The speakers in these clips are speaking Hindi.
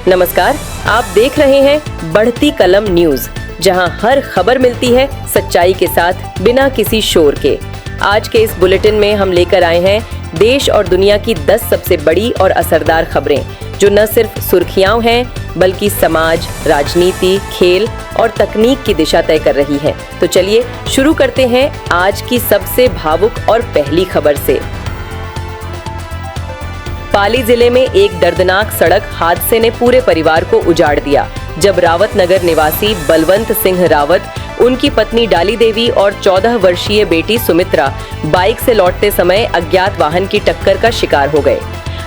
नमस्कार, आप देख रहे हैं बढ़ती कलम न्यूज, जहां हर खबर मिलती है सच्चाई के साथ बिना किसी शोर के। आज के इस बुलेटिन में हम लेकर आए हैं देश और दुनिया की 10 सबसे बड़ी और असरदार खबरें, जो न सिर्फ सुर्खियां हैं बल्कि समाज, राजनीति, खेल और तकनीक की दिशा तय कर रही हैं। तो चलिए शुरू करते हैं आज की सबसे भावुक और पहली खबर से। पाली जिले में एक दर्दनाक सड़क हादसे ने पूरे परिवार को उजाड़ दिया, जब रावत नगर निवासी बलवंत सिंह रावत, उनकी पत्नी डाली देवी और 14 वर्षीय बेटी सुमित्रा बाइक से लौटते समय अज्ञात वाहन की टक्कर का शिकार हो गए।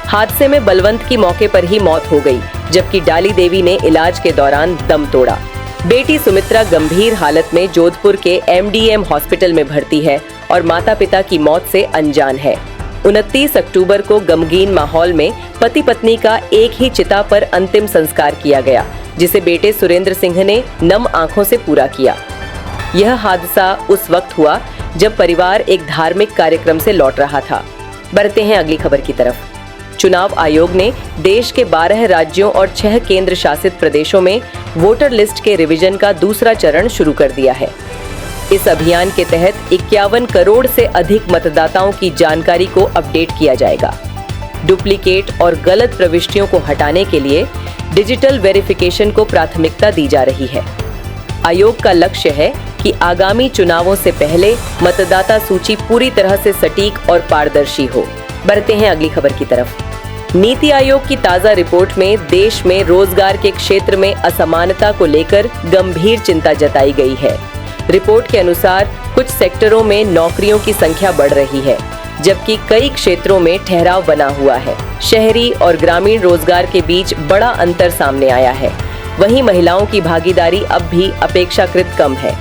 हादसे में बलवंत की मौके पर ही मौत हो गई, जबकि डाली देवी ने इलाज के दौरान दम तोड़ा। बेटी सुमित्रा गंभीर हालत में जोधपुर के MDM हॉस्पिटल में भर्ती है और माता पिता की मौत से अनजान है। 29 अक्टूबर को गमगीन माहौल में पति पत्नी का एक ही चिता पर अंतिम संस्कार किया गया, जिसे बेटे सुरेंद्र सिंह ने नम आंखों से पूरा किया। यह हादसा उस वक्त हुआ जब परिवार एक धार्मिक कार्यक्रम से लौट रहा था। बढ़ते हैं अगली खबर की तरफ। चुनाव आयोग ने देश के 12 राज्यों और 6 केंद्र शासित प्रदेशों में वोटर लिस्ट के रिवीजन का दूसरा चरण शुरू कर दिया है। इस अभियान के तहत 51 करोड़ से अधिक मतदाताओं की जानकारी को अपडेट किया जाएगा। डुप्लीकेट और गलत प्रविष्टियों को हटाने के लिए डिजिटल वेरिफिकेशन को प्राथमिकता दी जा रही है। आयोग का लक्ष्य है कि आगामी चुनावों से पहले मतदाता सूची पूरी तरह से सटीक और पारदर्शी हो। बढ़ते हैं अगली खबर की तरफ। नीति आयोग की ताजा रिपोर्ट में देश में रोजगार के क्षेत्र में असमानता को लेकर गंभीर चिंता जताई गई है। रिपोर्ट के अनुसार कुछ सेक्टरों में नौकरियों की संख्या बढ़ रही है, जबकि कई क्षेत्रों में ठहराव बना हुआ है। शहरी और ग्रामीण रोजगार के बीच बड़ा अंतर सामने आया है। वहीं महिलाओं की भागीदारी अब भी अपेक्षाकृत कम है।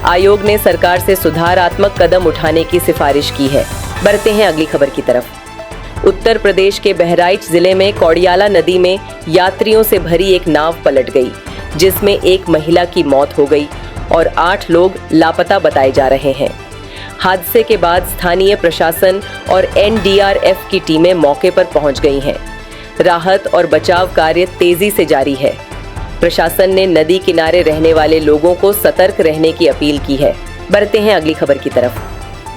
आयोग ने सरकार से सुधारात्मक कदम उठाने की सिफारिश की है। बढ़ते हैं अगली खबर की तरफ। उत्तर प्रदेश के बहराइच जिले में कौड़ियाला नदी में यात्रियों से भरी एक नाव पलट गई, जिसमें एक महिला की मौत हो गई और 8 लोग लापता बताए जा रहे हैं। हादसे के बाद स्थानीय प्रशासन और NDRF की टीमें मौके पर पहुंच गई हैं। राहत और बचाव कार्य तेजी से जारी है। प्रशासन ने नदी किनारे रहने वाले लोगों को सतर्क रहने की अपील की है। बढ़ते हैं अगली खबर की तरफ।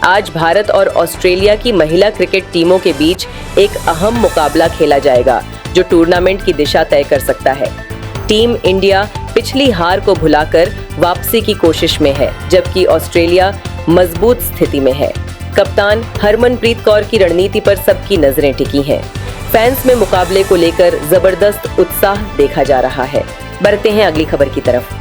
आज भारत और ऑस्ट्रेलिया की महिला क्रिकेट टीमों के बीच एक अहम मुकाबला खेला जाएगा, जो टूर्नामेंट की दिशा तय कर सकता है। टीम इंडिया पिछली हार को भुलाकर वापसी की कोशिश में है, जबकि ऑस्ट्रेलिया मजबूत स्थिति में है। कप्तान हरमनप्रीत कौर की रणनीति पर सबकी नजरें टिकी हैं। फैंस में मुकाबले को लेकर जबरदस्त उत्साह देखा जा रहा है। बढ़ते हैं अगली खबर की तरफ।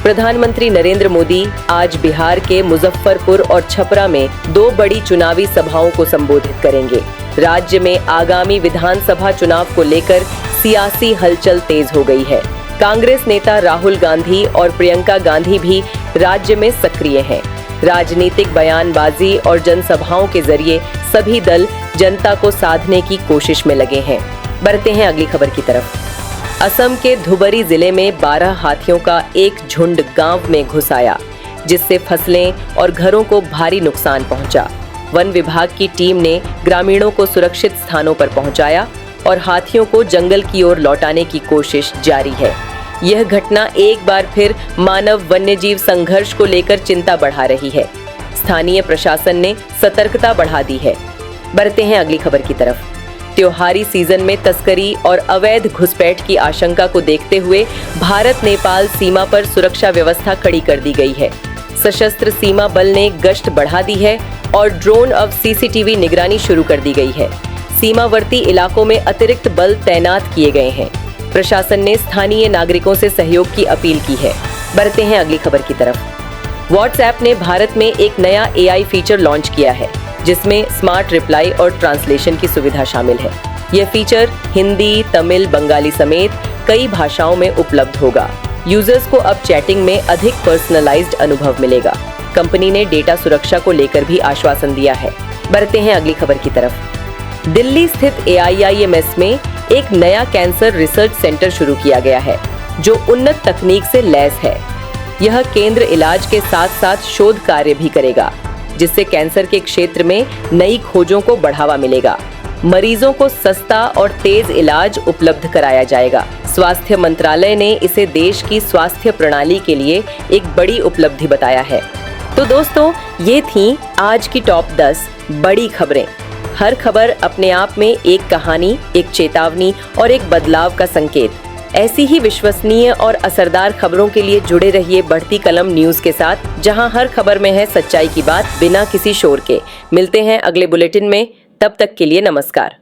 प्रधानमंत्री नरेंद्र मोदी आज बिहार के मुजफ्फरपुर और छपरा में 2 बड़ी चुनावी सभाओं को संबोधित करेंगे। राज्य में आगामी विधानसभा चुनाव को लेकर सियासी हलचल तेज हो गई है। कांग्रेस नेता राहुल गांधी और प्रियंका गांधी भी राज्य में सक्रिय हैं। राजनीतिक बयानबाजी और जनसभाओं के जरिए सभी दल जनता को साधने की कोशिश में लगे हैं। बढ़ते हैं अगली खबर की तरफ। असम के धुबरी जिले में 12 हाथियों का एक झुंड गांव में घुस आया, जिससे फसलें और घरों को भारी नुकसान पहुंचा। वन विभाग की टीम ने ग्रामीणों को सुरक्षित स्थानों पर पहुंचाया और हाथियों को जंगल की ओर लौटाने की कोशिश जारी है। यह घटना एक बार फिर मानव वन्यजीव संघर्ष को लेकर चिंता बढ़ा रही है। स्थानीय प्रशासन ने सतर्कता बढ़ा दी है। बढ़ते हैं अगली खबर की तरफ। त्योहारी सीजन में तस्करी और अवैध घुसपैठ की आशंका को देखते हुए भारत नेपाल सीमा पर सुरक्षा व्यवस्था कड़ी कर दी गई है। सशस्त्र सीमा बल ने गश्त बढ़ा दी है और ड्रोन और CCTV निगरानी शुरू कर दी गई है। सीमावर्ती इलाकों में अतिरिक्त बल तैनात किए गए हैं। प्रशासन ने स्थानीय नागरिकों से सहयोग की अपील की है। बढ़ते हैं अगली खबर की तरफ। WhatsApp ने भारत में एक नया AI फीचर लॉन्च किया है, जिसमें स्मार्ट रिप्लाई और ट्रांसलेशन की सुविधा शामिल है। यह फीचर हिंदी, तमिल, बंगाली समेत कई भाषाओं में उपलब्ध होगा। यूजर्स को अब चैटिंग में अधिक पर्सनलाइज्ड अनुभव मिलेगा। कंपनी ने डेटा सुरक्षा को लेकर भी आश्वासन दिया है। बढ़ते हैं अगली खबर की तरफ। दिल्ली स्थित AIIMS में एक नया कैंसर रिसर्च सेंटर शुरू किया गया है, जो उन्नत तकनीक से लैस है। यह केंद्र इलाज के साथ साथ शोध कार्य भी करेगा, जिससे कैंसर के क्षेत्र में नई खोजों को बढ़ावा मिलेगा। मरीजों को सस्ता और तेज इलाज उपलब्ध कराया जाएगा। स्वास्थ्य मंत्रालय ने इसे देश की स्वास्थ्य प्रणाली के लिए एक बड़ी उपलब्धि बताया है। तो दोस्तों, ये थी आज की टॉप 10 बड़ी खबरें। हर खबर अपने आप में एक कहानी, एक चेतावनी और एक बदलाव का संकेत। ऐसी ही विश्वसनीय और असरदार खबरों के लिए जुड़े रहिए बढ़ती कलम न्यूज के साथ, जहां हर खबर में है सच्चाई की बात बिना किसी शोर के। मिलते हैं अगले बुलेटिन में, तब तक के लिए नमस्कार।